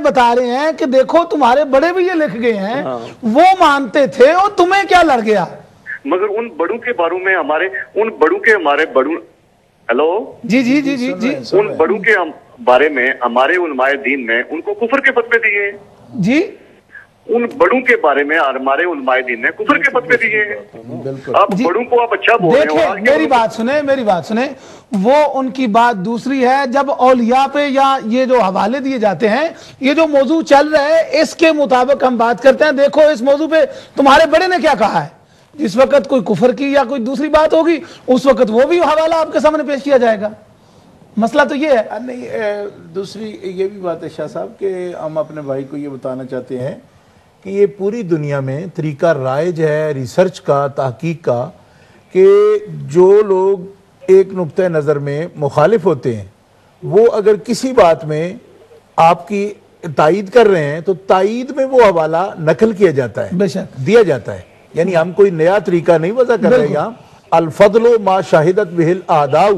بتا رہے ہیں کہ دیکھو تمہارے بڑے بھی یہ لکھ گئے ہیں، وہ مانتے تھے اور تمہیں کیا لڑ گیا؟ مگر ان بڑوں کے باروں میں ہمارے ہیلو جی جی جی جی جی ان بڑوں کے بارے میں ہمارے علماء دین نے ان کو کفر کے فتوے دیے ہیں جی، ان بڑوں کے بارے میں ہمارے علماء دین نے کفر کے فتوے دیے ہیں. آپ بڑوں کو آپ اچھا بول رہے ہو. دیکھیں میری بات سنیں، وہ ان کی بات دوسری ہے. جب اولیاء پہ یا یہ جو حوالے دیے جاتے ہیں، یہ جو موضوع چل رہا ہے اس کے مطابق ہم بات کرتے ہیں. دیکھو اس موضوع پہ تمہارے بڑے نے کیا کہا ہے. جس وقت کوئی کفر کی یا کوئی دوسری بات ہوگی اس وقت وہ بھی حوالہ آپ کے سامنے پیش کیا جائے گا. مسئلہ تو یہ ہے. نہیں، دوسری یہ بھی بات ہے شاہ صاحب کہ ہم اپنے بھائی کو یہ بتانا چاہتے ہیں کہ یہ پوری دنیا میں طریقہ رائج ہے ریسرچ کا، تحقیق کا، کہ جو لوگ ایک نقطہ نظر میں مخالف ہوتے ہیں وہ اگر کسی بات میں آپ کی تائید کر رہے ہیں تو تائید میں وہ حوالہ نقل کیا جاتا ہے، بے شک دیا جاتا ہے. یعنی ہم کوئی نیا طریقہ نہیں وضع کر رہے یہاں. الفضل ما شاہدت بہ الاعداء،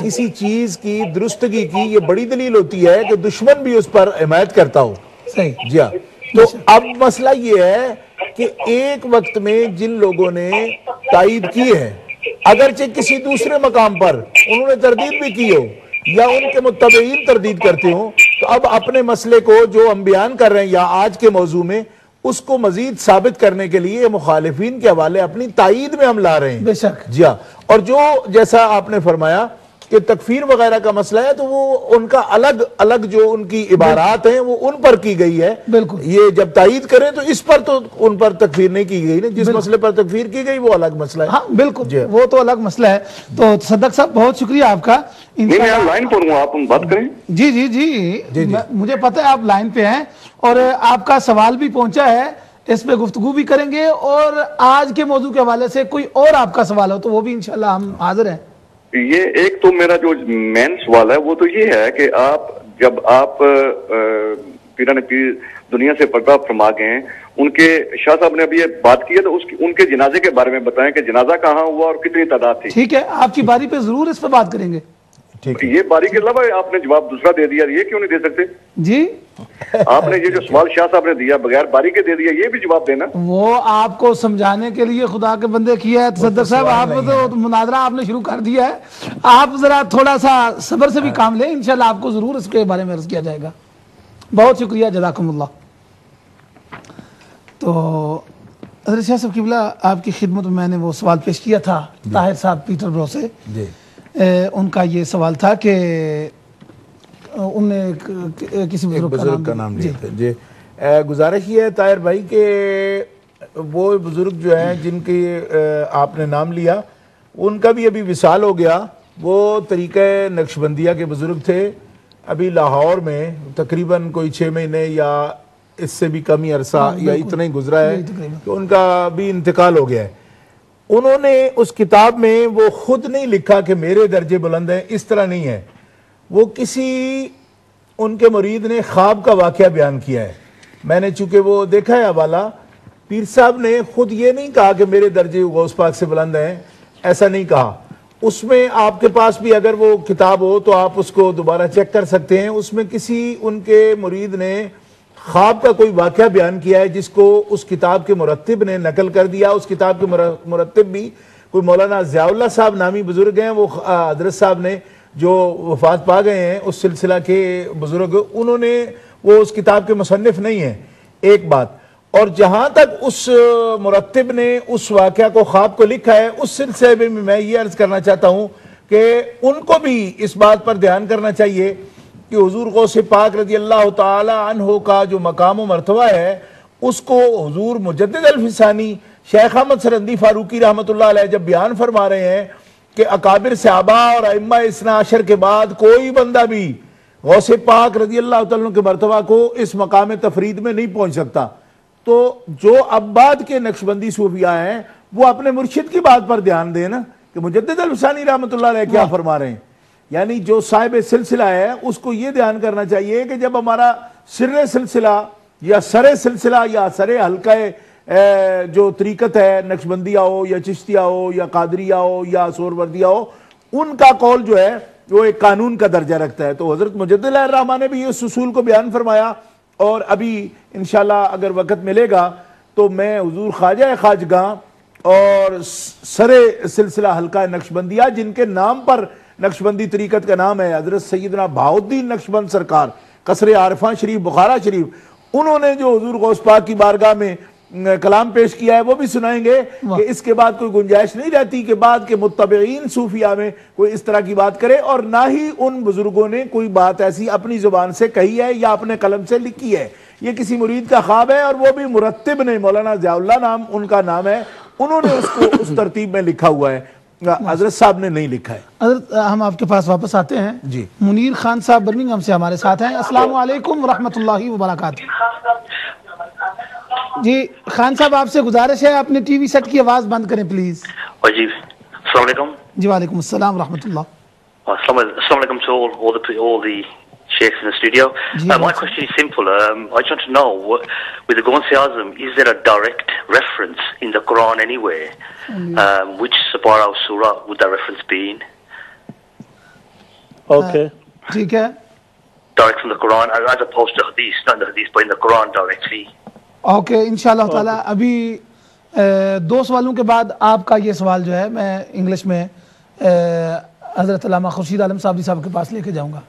کسی چیز کی درستگی کی یہ بڑی دلیل ہوتی ہے کہ دشمن بھی اس پر حمایت کرتا ہو. صحیح. جی ہاں. تو اب مسئلہ یہ ہے کہ ایک وقت میں جن لوگوں نے تائید کی ہے، اگرچہ کسی دوسرے مقام پر انہوں نے تردید بھی کی ہو یا ان کے متبعین تردید کرتے ہوں، تو اب اپنے مسئلے کو جو ہم بیان کر رہے ہیں یا آج کے موضوع میں، اس کو مزید ثابت کرنے کے لیے مخالفین کے حوالے اپنی تائید میں ہم لا رہے ہیں. بے شک. جی ہاں. اور جو جیسا آپ نے فرمایا کہ تکفیر وغیرہ کا مسئلہ ہے تو وہ ان کا الگ جو ان کی عبارات ہیں وہ ان پر کی گئی ہے. بالکل. یہ جب تائید کریں تو اس پر تو ان پر تکفیر نہیں کی گئی نا. جس مسئلے پر تکفیر کی گئی وہ الگ مسئلہ ہے. ہاں بالکل، وہ تو الگ مسئلہ ہے. تو صدق صاحب بہت شکریہ آپ کا. میں لائن پر ہوں، آپ بات کریں. جی جی جی مجھے پتہ ہے آپ لائن پہ ہیں اور آپ کا سوال بھی پہنچا ہے، اس پہ گفتگو بھی کریں گے، اور آج کے موضوع کے حوالے سے کوئی اور آپ کا سوال ہو تو وہ بھی انشاءاللہ ہم حاضر ہیں. یہ ایک تو میرا جو مین سوال ہے وہ تو یہ ہے کہ جب آپ پیران پیر دنیا سے پردہ فرما گئے ہیں، ان کے شاہ صاحب نے ابھی یہ بات کی ہے تو ان کے جنازے کے بارے میں بتائیں کہ جنازہ کہاں ہوا اور کتنی تعداد تھی. ٹھیک ہے، آپ کی باری پہ ضرور اس پہ بات کریں گے. یہ باری کے علاوہ آپ نے جواب دوسرا دے دیا، یہ کیوں نہیں دے سکتے؟ جی آپ نے یہ جو سوال شاہ صاحب نے دیا بغیر باری کے دے دیا، یہ بھی جواب دینا. وہ آپ کو سمجھانے کے لیے خدا کے بندے کیا ہے. صدق صاحب آپ تو مناظرہ آپ نے شروع کر دیا ہے، آپ ذرا تھوڑا سا صبر سے بھی کام لیں، انشاءاللہ آپ کو ضرور اس کے بارے میں عرض کیا جائے گا. بہت شکریہ، جزاکم اللہ. تو حضرت شاہ صاحب قبلہ آپ کی خدمت میں نے وہ سوال پیش کیا تھا طاہر صاحب پیٹر برو سے. ان کا یہ سوال تھا کہ انہوں نے کسی بزرگ کا نام لیا تھا. جی گزارش یہ ہے طاہر بھائی کہ وہ بزرگ جو ہیں جن کی آپ نے نام لیا ان کا بھی ابھی وصال ہو گیا. وہ طریقہ نقشبندیہ کے بزرگ تھے. ابھی لاہور میں تقریباً کوئی 6 مہینے یا اس سے بھی کم ہی عرصہ یا اتنا ہی گزرا ہے کہ ان کا بھی انتقال ہو گیا ہے. انہوں نے اس کتاب میں وہ خود نہیں لکھا کہ میرے درجے بلند ہیں، اس طرح نہیں ہے. وہ کسی ان کے مرید نے خواب کا واقعہ بیان کیا ہے. میں نے چونکہ وہ دیکھا ہے حوالہ، پیر صاحب نے خود یہ نہیں کہا کہ میرے درجے غوث پاک سے بلند ہیں، ایسا نہیں کہا. اس میں آپ کے پاس بھی اگر وہ کتاب ہو تو آپ اس کو دوبارہ چیک کر سکتے ہیں. اس میں کسی ان کے مرید نے خواب کا کوئی واقعہ بیان کیا ہے جس کو اس کتاب کے مرتب نے نقل کر دیا. اس کتاب کے مرتب بھی کوئی مولانا ضیاء اللہ صاحب نامی بزرگ ہیں. وہ حضرت صاحب نے جو وفات پا گئے ہیں اس سلسلہ کے بزرگ، انہوں نے وہ اس کتاب کے مصنف نہیں ہیں. ایک بات. اور جہاں تک اس مرتب نے اس واقعہ کو خواب کو لکھا ہے، اس سلسلے میں میں یہ عرض کرنا چاہتا ہوں کہ ان کو بھی اس بات پر دھیان کرنا چاہیے کہ حضور غوث پاک رضی اللہ تعالی عنہ کا جو مقام و مرتبہ ہے اس کو حضور مجدد الفسانی شیخ احمد سرندی فاروقی رحمۃ اللہ علیہ جب بیان فرما رہے ہیں کہ اکابر صحابہ اور ائمہ اثنا عشر کے بعد کوئی بندہ بھی غوث پاک رضی اللہ تعالیٰ عنہ کے مرتبہ کو اس مقام تفرید میں نہیں پہنچ سکتا. تو جو عباد کے نقشبندی صوفیاء ہیں وہ اپنے مرشد کی بات پر دھیان دیں نا کہ مجدد الفسانی رحمۃ اللہ علیہ کیا فرما رہے ہیں. یعنی جو صاحب سلسلہ ہے اس کو یہ دھیان کرنا چاہیے کہ جب ہمارا سر سلسلہ یا سر سلسلہ یا سر حلقہ جو طریقت ہے نقشبندیہ ہو یا چشتیہ ہو یا قادریہ ہو یا سہروردیہ ہو، ان کا قول جو ہے وہ ایک قانون کا درجہ رکھتا ہے. تو حضرت مجدد الرحمٰن نے بھی اس اصول کو بیان فرمایا اور ابھی انشاءاللہ اگر وقت ملے گا تو میں حضور خواجہ خواجگاں اور سرے سلسلہ حلقہ نقشبندیہ جن کے نام پر نقشبندی طریقت کا نام ہے، حضرت سیدنا بہاؤالدین نقشبند سرکار قصر عارفاں شریف بخارا شریف، انہوں نے جو حضور غوث پاک کی بارگاہ میں کلام پیش کیا ہے وہ بھی سنائیں گے کہ اس کے بعد کوئی گنجائش نہیں رہتی کہ بعد کے متبعین صوفیہ میں کوئی اس طرح کی بات کرے، اور نہ ہی ان بزرگوں نے کوئی بات ایسی اپنی زبان سے کہی ہے یا اپنے قلم سے لکھی ہے، یہ کسی مرید کا خواب ہے، اور وہ بھی مرتب نے، مولانا ضیاء اللہ نام ان کا نام ہے، انہوں نے اس کو اس ترتیب میں لکھا ہوا ہے، حضرت صاحب نے نہیں لکھا ہے۔ حضرت ہم آپ کے پاس واپس آتے ہیں، جی منیر خان صاحب برمنگھم سے ہمارے ساتھ ہیں۔ السلام علیکم ورحمۃ اللہ وبرکاتہ۔ جی خان صاحب آپ سے گزارش ہے اپنے ٹی وی سیٹ کی آواز بند کریں پلیز۔ جی السلام علیکم۔ جی وعلیکم السلام ورحمۃ اللہ۔ السلام علیکم to all the sheikhs in the studio. My question is simple. I just want to know, with the Gausi Azam, is there a direct reference in the Quran anywhere? Which Surah or Surah would that reference be in? Okay. ٹھیک ہے، Direct from the Quran, as opposed to Hadith, not in the Hadith, but in the Quran directly. Okay انشاءاللہ تعالیٰ۔ ابھی 2 سوالوں کے بعد آپ کا یہ سوال جو ہے میں انگلش میں حضرت علامہ خورشید عالم صاحب کے پاس لے کے جاؤں گا۔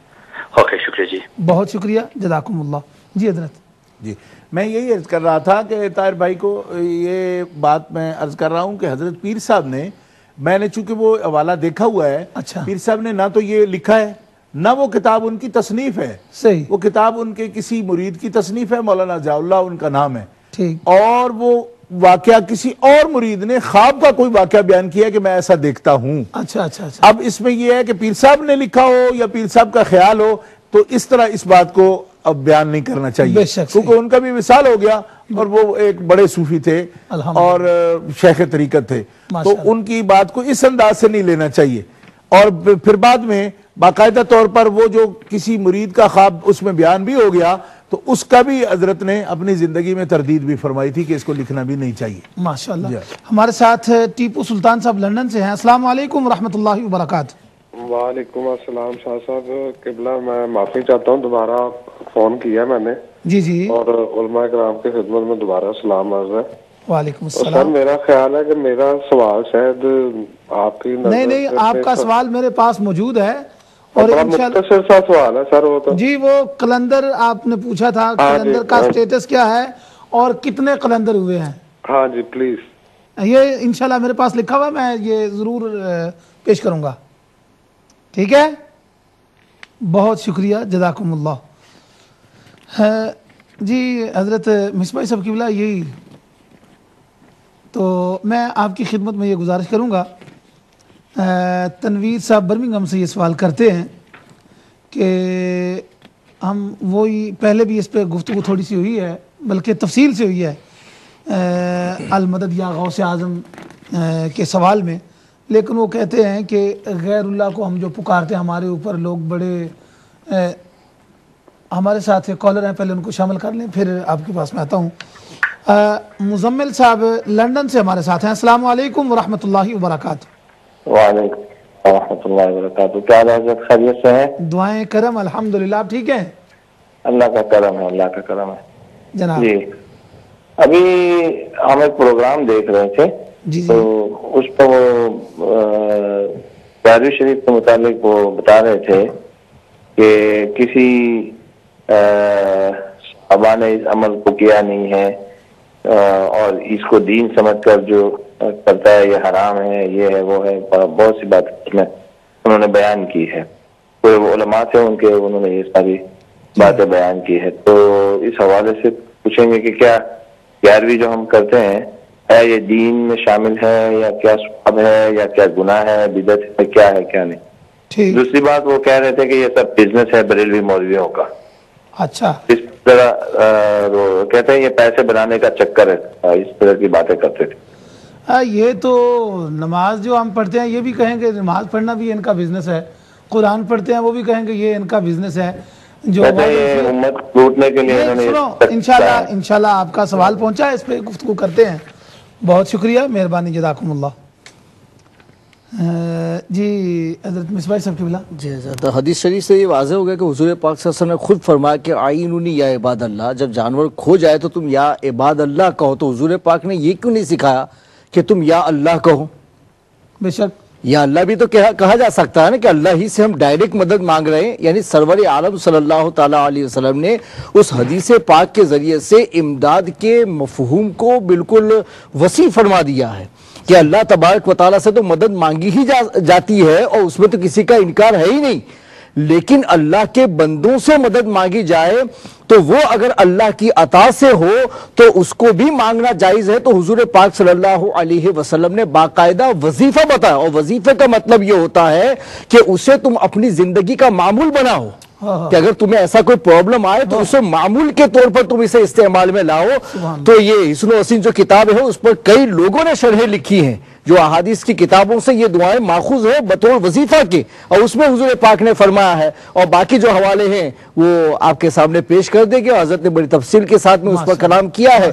اوکے شکریہ جی، بہت شکریہ، جزاکم اللہ۔ جی حضرت۔ جی میں یہی عرض کر رہا تھا کہ طاہر بھائی کو یہ بات میں عرض کر رہا ہوں کہ حضرت پیر صاحب نے، میں نے چونکہ وہ حوالہ دیکھا ہوا ہے، اچھا، پیر صاحب نے نہ تو یہ لکھا ہے نہ وہ کتاب ان کی تصنیف ہے، صحیح، وہ کتاب ان کے کسی مرید کی تصنیف ہے، مولانا ضیاء اللہ ان کا نام ہے، ٹھیک، اور وہ واقعہ کسی اور مرید نے خواب کا کوئی واقعہ بیان کیا کہ میں ایسا دیکھتا ہوں۔ اچھا اچھا اچھا۔ اب اس میں یہ ہے کہ پیر صاحب نے لکھا ہو یا پیر صاحب کا خیال ہو تو اس طرح اس بات کو اب بیان نہیں کرنا چاہیے، بے شک، کیونکہ ان کا بھی وصال ہو گیا اور وہ ایک بڑے صوفی تھے اور شیخ طریقت تھے، تو ان کی بات کو اس انداز سے نہیں لینا چاہیے۔ اور پھر بعد میں باقاعدہ طور پر وہ جو کسی مرید کا خواب اس میں بیان بھی ہو گیا تو اس کا بھی حضرت نے اپنی زندگی میں تردید بھی فرمائی تھی کہ اس کو لکھنا بھی نہیں چاہیے۔ ماشاءاللہ۔ ہمارے ساتھ ٹیپو سلطان صاحب لندن سے ہیں۔ السلام علیکم ورحمۃ اللہ وبرکاتہ۔ وعلیکم السلام شاہ صاحب، قبلہ میں معافی چاہتا ہوں، دوبارہ فون کیا میں نے، جی جی، اور علماء کرام کی خدمت میں دوبارہ سلام عرض ہے۔ وعلیکم سر السلام۔ میرا خیال ہے کہ میرا سوال شاید آپ کی نظر نہیں، آپ کا سوال میرے پاس موجود ہے، اور بڑا مختصر سا سوال ہے سر وہ تو۔ جی وہ قلندر آپ نے پوچھا تھا، قلندر کا سٹیٹس کیا ہے اور کتنے قلندر ہوئے ہیں؟ ہاں جی پلیز۔ یہ انشاءاللہ میرے پاس لکھا ہوا ہے، میں یہ ضرور پیش کروں گا، ٹھیک ہے؟ بہت شکریہ، جزاکم اللہ۔ جی حضرت مصباح صاحب قبلہ، یہی تو میں آپ کی خدمت میں یہ گزارش کروں گا، تنویر صاحب برمنگھم سے یہ سوال کرتے ہیں کہ ہم وہی پہلے بھی اس پہ گفتگو تھوڑی سی ہوئی ہے، بلکہ تفصیل سے ہوئی ہے المدد یا غوث اعظم کے سوال میں، لیکن وہ کہتے ہیں کہ غیر اللہ کو ہم جو پکارتے ہیں ہمارے اوپر لوگ بڑے ہمارے ساتھ کالر ہیں، پہلے ان کو شامل کر لیں پھر آپ کے پاس میں آتا ہوں۔ مزمل صاحب لندن سے ہمارے ساتھ ہیں۔ السلام علیکم ورحمۃ اللہ وبرکاتہ۔ وعلیکم ورحمۃ اللہ وبرکاتہ۔ کیا حضرت خیریت سے ہیں؟ دعائیں کرم، الحمدللہ، آپ ٹھیک ہیں؟ اللہ کا کرم ہے، اللہ کا کرم ہے جناب۔ جی ابھی ہم ایک پروگرام دیکھ رہے تھے، جی تو اس پر وہ پیاری شریف کے متعلق وہ بتا رہے تھے کہ کسی صحابہ نے اس عمل کو کیا نہیں ہے اور اس کو دین سمجھ کر جو کرتا ہے یہ حرام ہے، یہ ہے وہ ہے، بہت سی بات اس میں انہوں نے بیان کی ہے، کوئی علماء تھے ان کے، انہوں نے یہ ساری باتیں بیان کی ہے۔ تو اس حوالے سے پوچھیں گے کہ کیا 11ویں جو ہم کرتے ہیں ہے یہ دین میں شامل ہے یا کیا ثواب ہے یا کیا گناہ ہے، بدعت ہے، کیا ہے کیا نہیں۔ دوسری بات وہ کہہ رہے تھے کہ یہ سب بزنس ہے بریلوی مولویوں کا، اچھا اس طرح وہ کہتے ہیں یہ پیسے بنانے کا چکر ہے، اس طرح کی باتیں کرتے تھے۔ یہ تو نماز جو ہم پڑھتے ہیں یہ بھی کہیں گے نماز پڑھنا بھی ان کا بزنس ہے، قرآن پڑھتے ہیں وہ بھی کہیں گے یہ ان کا بزنس ہے، جو امت لوٹنے کے لیے انشاءاللہ آپ کا سوال پہنچا ہے، اس پہ گفتگو کرتے ہیں۔ بہت شکریہ، مہربانی، جزاکم اللہ۔ جی حضرت مصباح صاحب قبلہ. جی حضرت، حدیث شریف سے یہ واضح ہو گیا کہ حضور پاک صلی اللہ علیہ وسلم نے خود فرمایا کہ آئینونی یا عباد اللہ، جب جانور کھو جائے تو تم یا عباد اللہ کہو. تو حضور پاک نے یہ کیوں نہیں سکھایا کہ تم یا اللہ کہو؟ بے شک یا اللہ بھی تو کہا جا سکتا ہے نا، کہ اللہ ہی سے ہم ڈائریکٹ مدد مانگ رہے ہیں. یعنی سرور عالم صلی اللہ تعالیٰ علیہ وسلم نے اس حدیث پاک کے ذریعے سے امداد کے مفہوم کو بالکل وسیع فرما دیا ہے کہ اللہ تبارک و تعالیٰ سے تو مدد مانگی ہی جاتی ہے، اور اس میں تو کسی کا انکار ہے ہی نہیں. لیکن اللہ کے بندوں سے مدد مانگی جائے تو وہ اگر اللہ کی عطا سے ہو تو اس کو بھی مانگنا جائز ہے. تو حضور پاک صلی اللہ علیہ وسلم نے باقاعدہ وظیفہ بتایا، اور وظیفے کا مطلب یہ ہوتا ہے کہ اسے تم اپنی زندگی کا معمول بناؤ، کہ اگر تمہیں ایسا کوئی پرابلم آئے تو اسے معمول کے طور پر تم اسے استعمال میں لاؤ. تو یہ حسن و حسین جو کتاب ہے اس پر کئی لوگوں نے شرحیں لکھی ہیں جو احادیث کی کتابوں سے یہ دعائیں ماخوذ ہیں بطور وظیفہ کے، اور اس میں حضور پاک نے فرمایا ہے. اور باقی جو حوالے ہیں وہ آپ کے سامنے پیش کر دیں گے. حضرت نے بڑی تفصیل کے ساتھ میں اس پر کلام کیا ہے،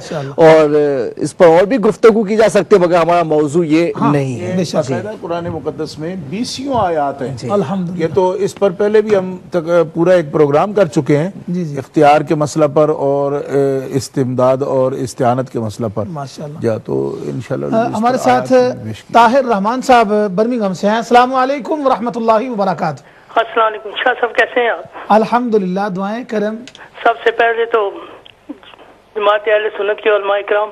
اور اس پر اور بھی گفتگو کی جا سکتے مگر ہمارا موضوع یہ نہیں ہے. باقاعدہ قرآن مقدس میں 20 آیات ہیں. یہ تو اس پر پہلے بھی ہم پورا ایک پروگرام کر چکے ہیں اختیار کے مسئلہ پر اور استمداد اور استعانت کے مسئلہ پر. جا تو انشاءاللہ ہمارے ساتھ طاہر رحمان صاحب برمنگھم سے ہیں. السلام علیکم ورحمۃ اللہ وبرکاتہ. السلام علیکم شاہ صاحب، کیسے ہیں آپ؟ الحمدللہ، دعائیں کرم. سب سے پہلے تو جماعت اہل سنت کے علماء اکرام